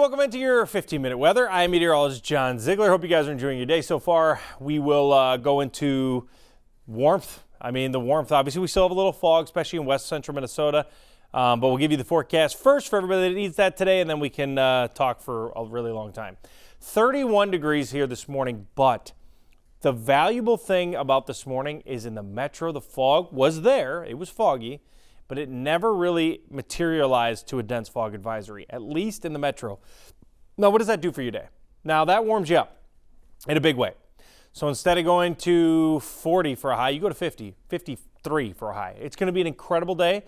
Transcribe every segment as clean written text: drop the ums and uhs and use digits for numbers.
welcome into your 15-minute weather. I'm meteorologist John Zeigler. Hope you guys are enjoying your day so far. We will go into warmth. The warmth, obviously, we still have a little fog, especially in west central Minnesota. But we'll give you the forecast first for everybody that needs that today, and then we can talk for a really long time. 31 degrees here this morning, but the valuable thing about this morning is in the metro, the fog was there. It was foggy, but it never really materialized to a dense fog advisory, at least in the metro. Now, what does that do for your day? Now, that warms you up in a big way. So instead of going to 40 for a high, you go to 50, 53 for a high. It's going to be an incredible day.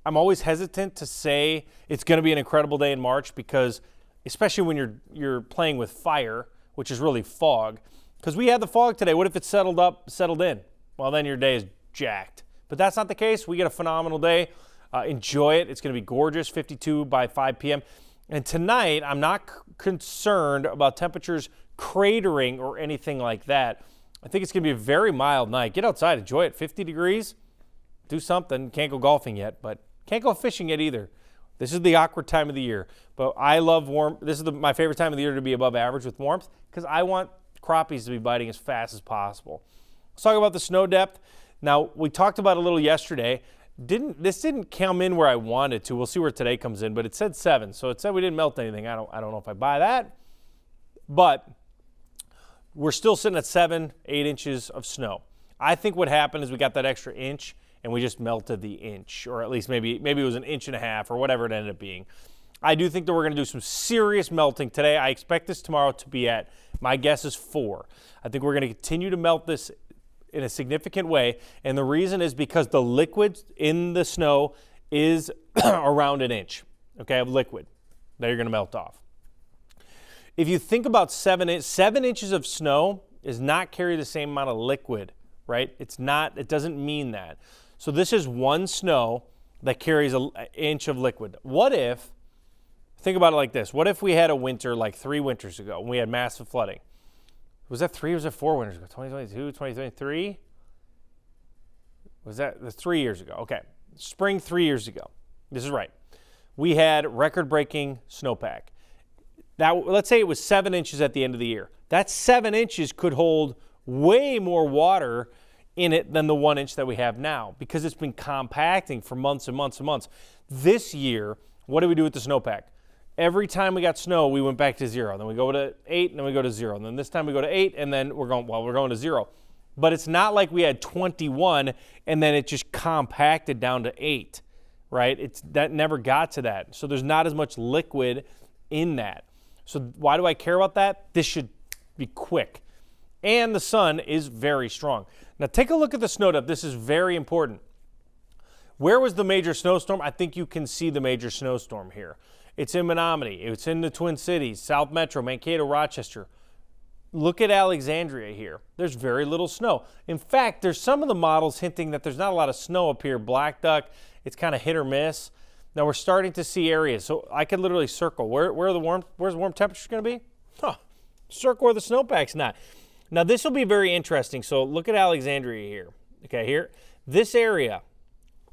I'm always hesitant to say it's going to be an incredible day in March because, especially when you're playing with fire, which is really fog, because we had the fog today. What if it settled in? Well, then your day is jacked. But that's not the case. We get a phenomenal day. Enjoy it. It's going to be gorgeous, 52 by 5 p.m. And tonight, I'm not concerned about temperatures cratering or anything like that. I think it's going to be a very mild night. Get outside, enjoy it. 50 degrees, do something. Can't go golfing yet, but can't go fishing yet either. This is the awkward time of the year. But I love warm. This is my favorite time of the year to be above average with warmth because I want crappies to be biting as fast as possible. Let's talk about the snow depth. Now, we talked about it a little yesterday. This didn't come in where I wanted to. We'll see where today comes in, but it said 7. So it said we didn't melt anything. I don't know if I buy that. But we're still sitting at 7, 8 inches of snow. I think what happened is we got that extra inch and we just melted the inch, or at least maybe it was an inch and a half or whatever it ended up being. I do think that we're going to do some serious melting today. I expect this tomorrow to be at, my guess is 4. I think we're going to continue to melt this in a significant way, and the reason is because the liquid in the snow is around an inch, okay, of liquid that you're going to melt off. If you think about 7 inches of snow is not carry the same amount of liquid, right? It doesn't mean that. So this is one snow that carries an inch of liquid. Think about it like this. What if we had a winter like 3 winters ago and we had massive flooding? Was that 3 or was that 4 winters ago? 2022, 2023? That's 3 years ago. Okay. Spring 3 years ago. This is right. We had record-breaking snowpack. Let's say it was 7 inches at the end of the year. That 7 inches could hold way more water in it than the 1 inch that we have now because it's been compacting for months and months and months. This year, what did we do with the snowpack? Every time we got snow, we went back to 0. Then we go to 8, and then we go to 0. And then this time we go to 8, and then we're going to 0. But it's not like we had 21, and then it just compacted down to 8, right? That never got to that. So there's not as much liquid in that. So why do I care about that? This should be quick. And the sun is very strong. Now take a look at the snow depth. This is very important. Where was the major snowstorm? I think you can see the major snowstorm here. It's in Menominee. It's in the Twin Cities, South Metro, Mankato, Rochester. Look at Alexandria here. There's very little snow. In fact, there's some of the models hinting that there's not a lot of snow up here. Black Duck, it's kind of hit or miss. Now we're starting to see areas. So I could literally circle. Where's the warm temperatures going to be? Circle where the snowpack's not. Now this will be very interesting. So look at Alexandria here. Okay, here. This area,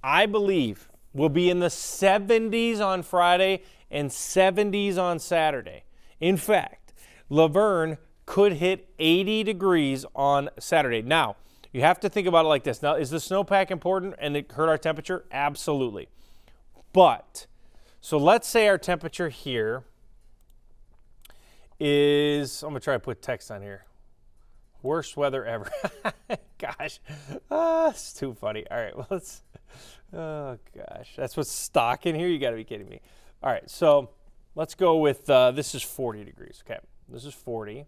I believe, will be in the 70s on Friday and 70s on Saturday. In fact, Laverne could hit 80 degrees on Saturday. Now, you have to think about it like this. Now, is the snowpack important and it hurt our temperature? Absolutely. But, so let's say our temperature here is, I'm going to try to put text on here. Worst weather ever. Gosh, it's too funny. All right, well, oh gosh, that's what's stock in here? You got to be kidding me. All right, so let's go with, this is 40 degrees. Okay, this is 40.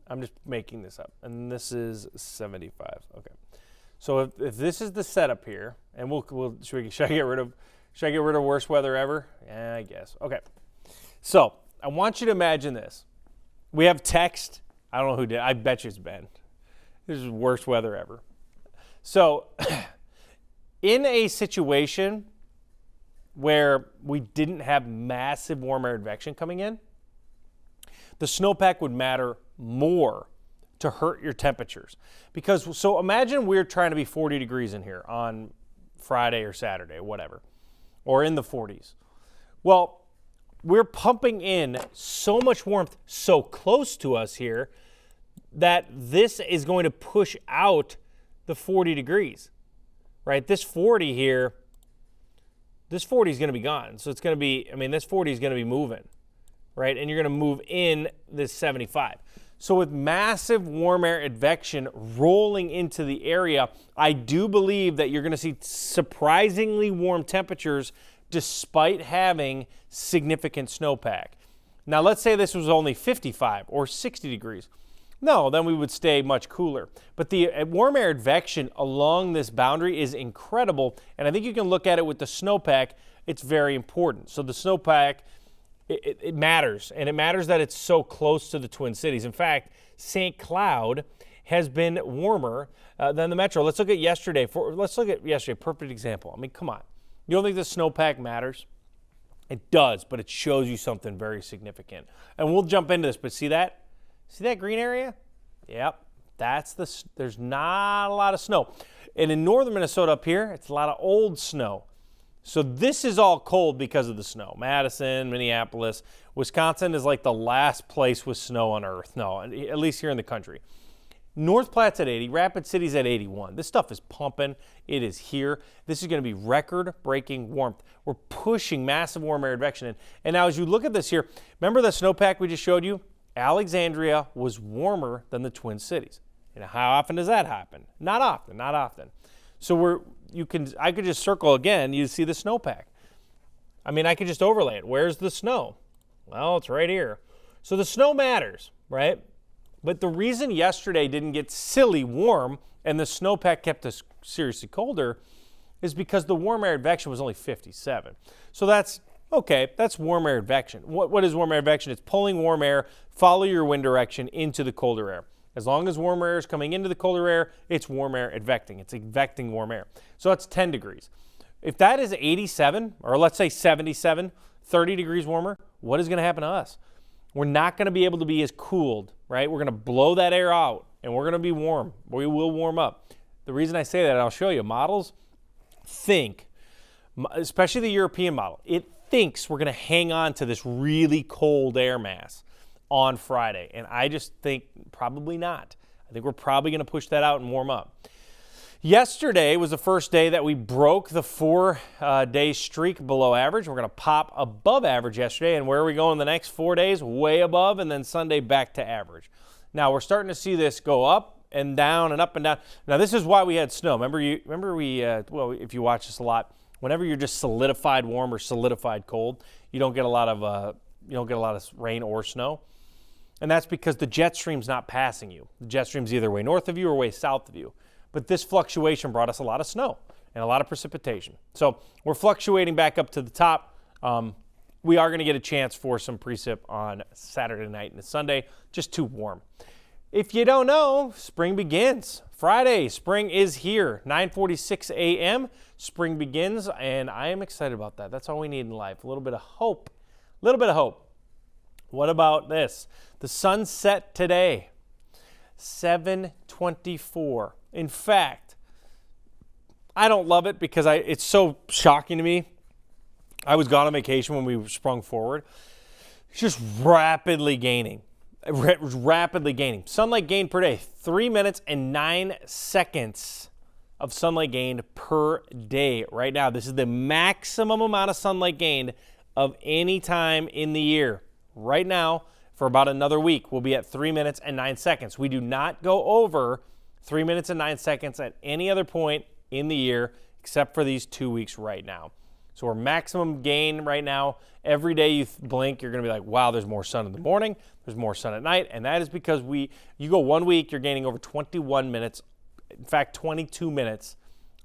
I'm just making this up. And this is 75. Okay. So if this is the setup here, and should I get rid of worst weather ever? Yeah, I guess. Okay. So I want you to imagine this. We have text. I don't know who did. I bet you it's Ben. This is worst weather ever. So in a situation where we didn't have massive warm air advection coming in, the snowpack would matter more to hurt your temperatures. Because, so imagine we're trying to be 40 degrees in here on Friday or Saturday, whatever, or in the 40s. Well, we're pumping in so much warmth so close to us here that this is going to push out the 40 degrees, right? This 40 here, this 40 is going to be gone. So it's going to be, I mean, this 40 is going to be moving, right? And you're going to move in this 75. So with massive warm air advection rolling into the area, I do believe that you're going to see surprisingly warm temperatures despite having significant snowpack. Now, let's say this was only 55 or 60 degrees. No, then we would stay much cooler. But the warm air advection along this boundary is incredible, and I think you can look at it with the snowpack. It's very important. So the snowpack, it matters, and it matters that it's so close to the Twin Cities. In fact, St. Cloud has been warmer than the metro. Let's look at yesterday. Perfect example. I mean, come on. You don't think the snowpack matters? It does, but it shows you something very significant. And we'll jump into this, but see that? See that green area? Yep, there's not a lot of snow. And in northern Minnesota up here, it's a lot of old snow. So this is all cold because of the snow. Madison, Minneapolis, Wisconsin is like the last place with snow on earth. No, at least here in the country. North Platte's at 80, Rapid City's at 81. This stuff is pumping. It is here. This is going to be record-breaking warmth. We're pushing massive warm air advection in. And now as you look at this here, remember the snowpack we just showed you? Alexandria was warmer than the Twin Cities. You know, how often does that happen? Not often, not often. So I could just circle again, you see the snowpack. I mean, I could just overlay it. Where's the snow? Well, it's right here. So the snow matters, right? But the reason yesterday didn't get silly warm and the snowpack kept us seriously colder is because the warm air advection was only 57. So that's okay, that's warm air advection. What is warm air advection? It's pulling warm air, follow your wind direction into the colder air. As long as warm air is coming into the colder air, it's warm air advecting. It's advecting warm air. So that's 10 degrees. If that is 87, or let's say 77, 30 degrees warmer, what is going to happen to us? We're not going to be able to be as cooled, right? We're going to blow that air out, and we're going to be warm. We will warm up. The reason I say that, and I'll show you, models think, especially the European model, it thinks we're going to hang on to this really cold air mass on Friday. And I just think probably not. I think we're probably going to push that out and warm up. Yesterday was the first day that we broke the 4-day streak below average. We're going to pop above average yesterday. And where are we going the next 4 days? Way above, and then Sunday back to average. Now we're starting to see this go up and down and up and down. Now this is why we had snow. Remember if you watch this a lot, whenever you're just solidified warm or solidified cold, you don't get a lot of rain or snow. And that's because the jet stream's not passing you. The jet stream's either way north of you or way south of you. But this fluctuation brought us a lot of snow and a lot of precipitation. So we're fluctuating back up to the top. We are going to get a chance for some precip on Saturday night and Sunday, just too warm. If you don't know, spring begins. Friday, spring is here, 9:46 a.m. Spring begins, and I am excited about that. That's all we need in life, a little bit of hope. A little bit of hope. What about this? The sun set today, 7:24. In fact, I don't love it because it's so shocking to me. I was gone on vacation when we sprung forward. It's just rapidly gaining. Rapidly gaining. Sunlight gained per day, 3 minutes and 9 seconds of sunlight gained per day. Right now, this is the maximum amount of sunlight gained of any time in the year. Right now, for about another week, we'll be at 3 minutes and 9 seconds. We do not go over 3 minutes and 9 seconds at any other point in the year except for these 2 weeks right now. So we're maximum gain right now. Every day you blink, you're going to be like, wow, there's more sun in the morning, there's more sun at night, and that is because you go 1 week, you're gaining over 21 minutes, in fact, 22 minutes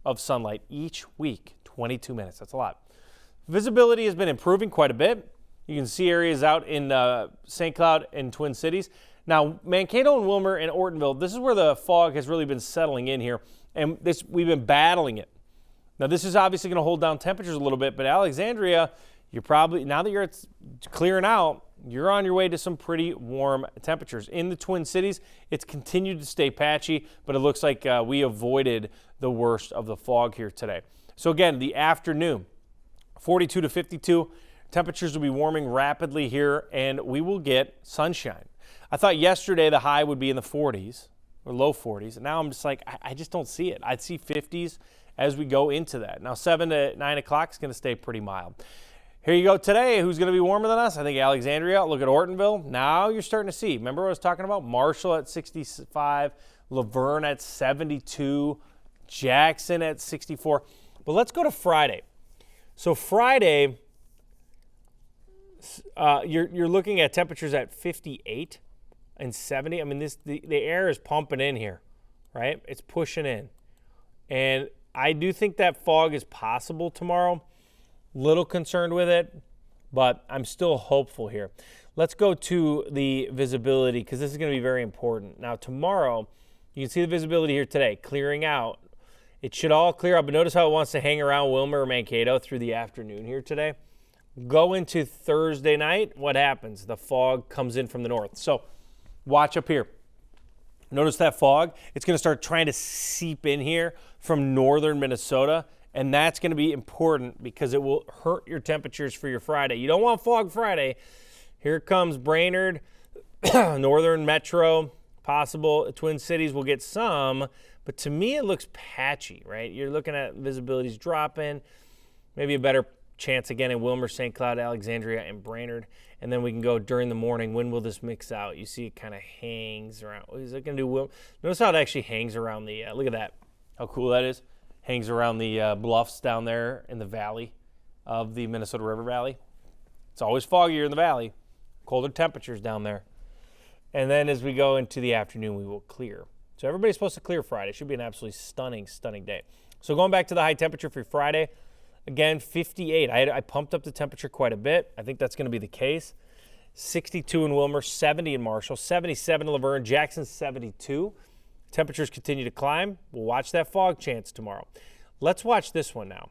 of sunlight each week. 22 minutes, that's a lot. Visibility has been improving quite a bit. You can see areas out in St. Cloud and Twin Cities. Now, Mankato and Wilmer and Ortonville, this is where the fog has really been settling in here, and we've been battling it. Now, this is obviously going to hold down temperatures a little bit, but Alexandria, you're probably, now that you're clearing out, you're on your way to some pretty warm temperatures. In the Twin Cities, it's continued to stay patchy, but it looks like we avoided the worst of the fog here today. So again, the afternoon, 42 to 52. Temperatures will be warming rapidly here, and we will get sunshine. I thought yesterday the high would be in the 40s or low 40s, and now I'm just like, I just don't see it. I'd see 50s as we go into that. Now 7 to 9 o'clock is going to stay pretty mild. Here you go today. Who's going to be warmer than us? I think Alexandria. Look at Ortonville. Now you're starting to see. Remember what I was talking about? Marshall at 65, Laverne at 72, Jackson at 64. But let's go to Friday. So Friday, you're looking at temperatures at 58 and 70. I mean, the air is pumping in here, right? It's pushing in. And I do think that fog is possible tomorrow. Little concerned with it, but I'm still hopeful here. Let's go to the visibility because this is going to be very important. Now, tomorrow, you can see the visibility here today, clearing out. It should all clear up, but notice how it wants to hang around Wilmer or Mankato through the afternoon here today. Go into Thursday night, what happens? The fog comes in from the north. So watch up here. Notice that fog? It's going to start trying to seep in here from northern Minnesota, and that's going to be important because it will hurt your temperatures for your Friday. You don't want fog Friday. Here comes Brainerd, northern metro, possible. Twin Cities will get some, but to me it looks patchy, right? You're looking at visibilities dropping, maybe a better chance again in Wilmer, St. Cloud, Alexandria, and Brainerd. And then we can go during the morning. When will this mix out? You see it kind of hangs around. Is it going to do? Notice how it actually hangs around the, look at that, how cool that is. Hangs around the bluffs down there in the valley of the Minnesota River Valley. It's always foggier in the valley, colder temperatures down there. And then as we go into the afternoon, we will clear. So everybody's supposed to clear Friday. It should be an absolutely stunning, stunning day. So going back to the high temperature for Friday, again, 58. I pumped up the temperature quite a bit. I think that's going to be the case. 62 in Wilmer, 70 in Marshall, 77 in Laverne, Jackson 72. Temperatures continue to climb. We'll watch that fog chance tomorrow. Let's watch this one now.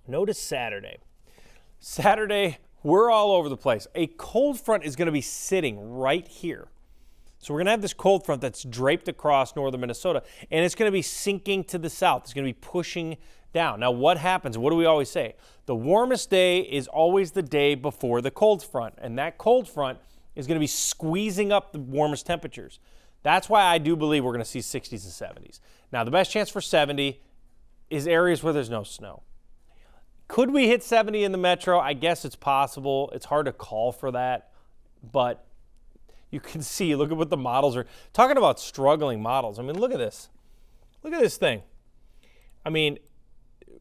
Notice Saturday. Saturday, we're all over the place. A cold front is going to be sitting right here. So we're going to have this cold front that's draped across northern Minnesota, and it's going to be sinking to the south. It's going to be pushing down. Now, what happens? What do we always say? The warmest day is always the day before the cold front, and that cold front is going to be squeezing up the warmest temperatures. That's why I do believe we're going to see 60s and 70s. Now, the best chance for 70 is areas where there's no snow. Could we hit 70 in the metro? I guess it's possible. It's hard to call for that, but you can see, look at what the models are. Talking about struggling models. I mean, look at this. Look at this thing. I mean,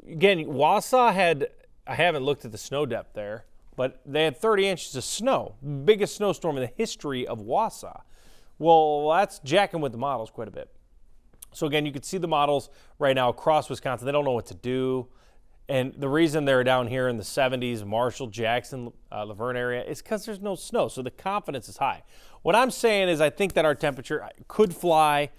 again, Wausau had, I haven't looked at the snow depth there, but they had 30 inches of snow. Biggest snowstorm in the history of Wausau. Well, that's jacking with the models quite a bit. So again, you can see the models right now across Wisconsin. They don't know what to do. And the reason they're down here in the 70s, Marshall, Jackson, Laverne area, is because there's no snow. So the confidence is high. What I'm saying is I think that our temperature could fly,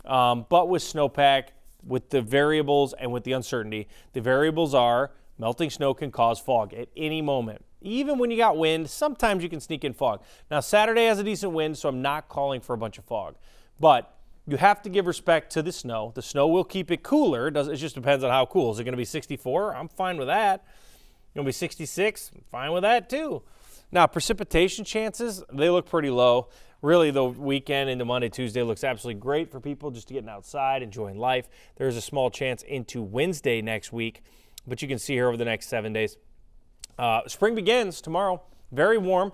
but with snowpack, with the variables and with the uncertainty, the variables are melting snow can cause fog at any moment. Even when you got wind, sometimes you can sneak in fog. Now, Saturday has a decent wind, so I'm not calling for a bunch of fog. But you have to give respect to the snow. The snow will keep it cooler. It just depends on how cool. Is it going to be 64? I'm fine with that. Going to be 66? I'm fine with that too. Now, precipitation chances, they look pretty low. Really, the weekend into Monday, Tuesday looks absolutely great for people just getting outside, enjoying life. There's a small chance into Wednesday next week, but you can see here over the next 7 days. Spring begins tomorrow, very warm.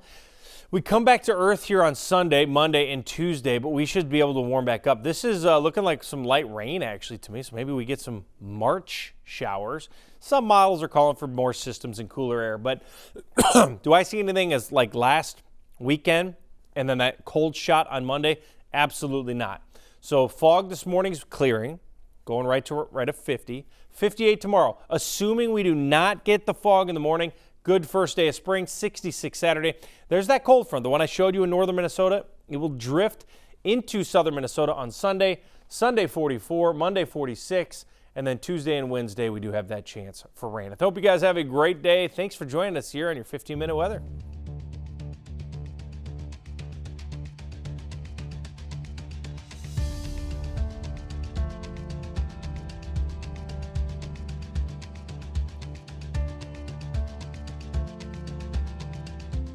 We come back to earth here on Sunday, Monday, and Tuesday, but we should be able to warm back up. This is looking like some light rain, actually, to me, so maybe we get some March showers. Some models are calling for more systems and cooler air, but do I see anything as like last weekend and then that cold shot on Monday? Absolutely not. So fog this morning is clearing, going right at 50. 58 tomorrow, assuming we do not get the fog in the morning. Good first day of spring, 66 Saturday. There's that cold front, the one I showed you in northern Minnesota. It will drift into southern Minnesota on Sunday. Sunday 44, Monday 46, and then Tuesday and Wednesday we do have that chance for rain. I hope you guys have a great day. Thanks for joining us here on your 15-minute weather.